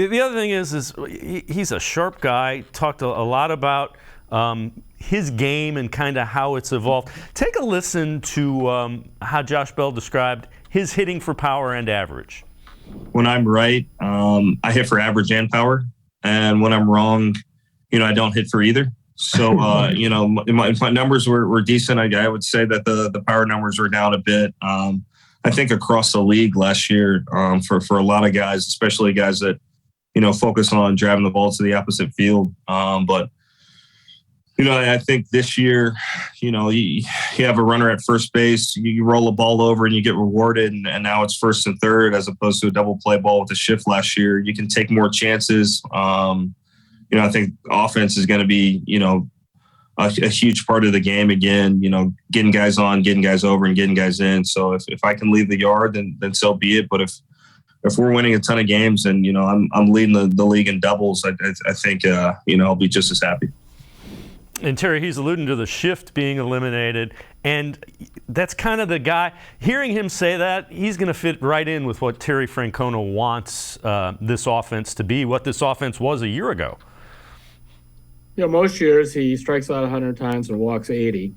The other thing is he's a sharp guy. Talked a lot about his game and kind of how it's evolved. Take a listen to how Josh Bell described his hitting for power and average. When I'm right, I hit for average and power. And when I'm wrong, I don't hit for either. So, if my numbers were decent, I would say that the power numbers were down a bit. I think across the league last year, for a lot of guys, especially guys that, focus on driving the ball to the opposite field. But I think this year, you have a runner at first base, you roll a ball over and you get rewarded, and now it's first and third as opposed to a double play ball with a shift last year. You can take more chances. I think offense is going to be, a huge part of the game again, getting guys on, getting guys over, and getting guys in. So if I can leave the yard, then so be it. But if we're winning a ton of games and, I'm leading the league in doubles, I think, I'll be just as happy. And Terry, he's alluding to the shift being eliminated, and that's kind of the guy. Hearing him say that, he's going to fit right in with what Terry Francona wants this offense to be, what this offense was a year ago. Most years he strikes out 100 times and walks 80.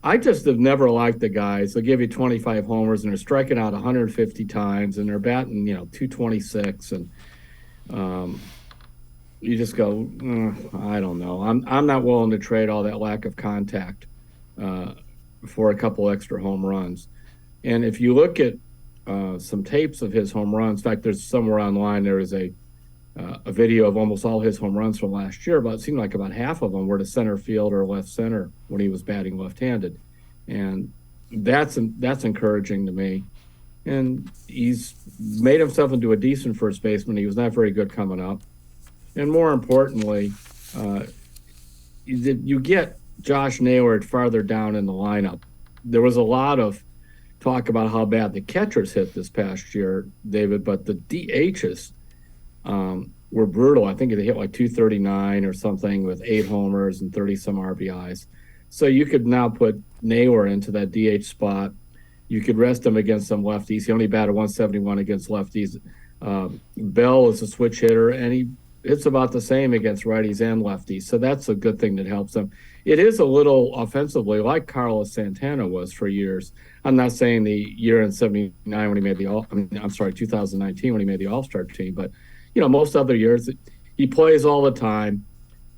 I just have never liked the guys. They'll give you 25 homers and they're striking out 150 times and they're batting, 226, and you just go, I don't know. I'm not willing to trade all that lack of contact for a couple extra home runs. And if you look at some tapes of his home runs, in fact, there's somewhere online there is a video of almost all his home runs from last year, but it seemed like about half of them were to center field or left center when he was batting left-handed. And that's encouraging to me. And he's made himself into a decent first baseman. He was not very good coming up. And more importantly, you get Josh Naylor farther down in the lineup. There was a lot of talk about how bad the catchers hit this past year, David, but the DHs were brutal. I think they hit like 239 or something with 8 homers and 30-some RBIs. So you could now put Naylor into that DH spot. You could rest him against some lefties. He only batted 171 against lefties. Bell is a switch hitter, and he hits about the same against righties and lefties. So that's a good thing that helps him. It is a little offensively like Carlos Santana was for years. I'm not saying the year in 79 when he made 2019 when he made the All-Star team, but most other years, he plays all the time.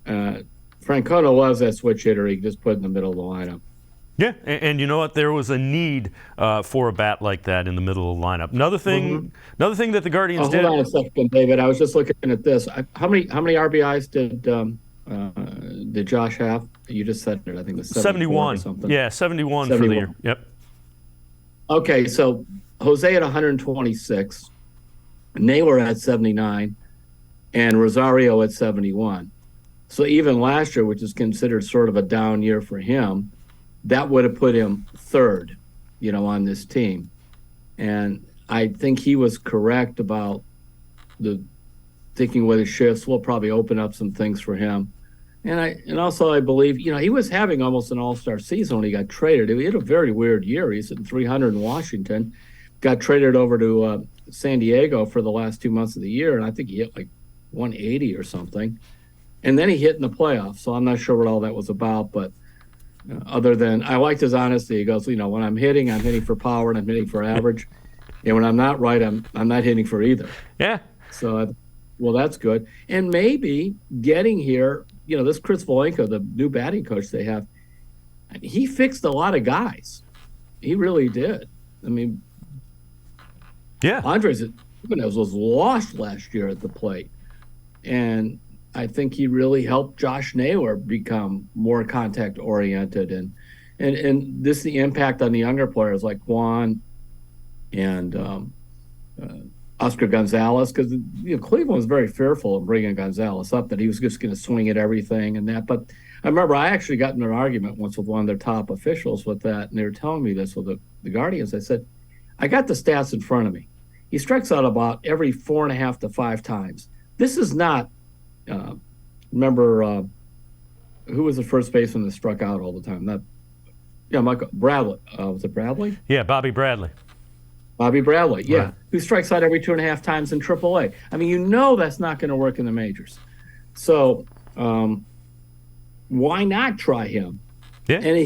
Francona was that switch hitter. He just put in the middle of the lineup. Yeah, and you know what? There was a need for a bat like that in the middle of the lineup. Another thing that the Guardians did. Hold on a second, David. I was just looking at this. How many RBIs did Josh have? You just said it. I think it was 71 or something. Yeah, 71 for the year. Yep. Okay, so Jose at 126. Naylor at 79, and Rosario at 71. So even last year, which is considered sort of a down year for him, that would have put him third, on this team. And I think he was correct about the thinking with his shifts will probably open up some things for him. And also I believe, he was having almost an all-star season when he got traded. He had a very weird year. He's hitting 300 in Washington, got traded over to San Diego for the last 2 months of the year, and I think he hit like 180 or something. And then he hit in the playoffs, so I'm not sure what all that was about, but other than I liked his honesty. He goes, when I'm hitting for power and I'm hitting for average, and when I'm not right, I'm not hitting for either. Yeah. So, well, that's good. And maybe getting here, this Chris Volenko, the new batting coach they have, he fixed a lot of guys. He really did. I mean, yeah, Andres Gimenez was lost last year at the plate, and I think he really helped Josh Naylor become more contact oriented, and this the impact on the younger players like Juan and Oscar Gonzalez, because Cleveland was very fearful of bringing Gonzalez up, that he was just going to swing at everything and that. But I remember I actually got in an argument once with one of their top officials with that, and they were telling me this with the Guardians. I said, I got the stats in front of me. He strikes out about every 4.5 to 5 times. This is not, remember, who was the first baseman that struck out all the time? Michael Bradley. Was it Bradley? Yeah, Bobby Bradley. Bobby Bradley, yeah, Right. who strikes out every 2.5 times in AAA. I mean, that's not going to work in the majors. So why not try him? Yeah. And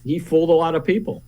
he fooled a lot of people.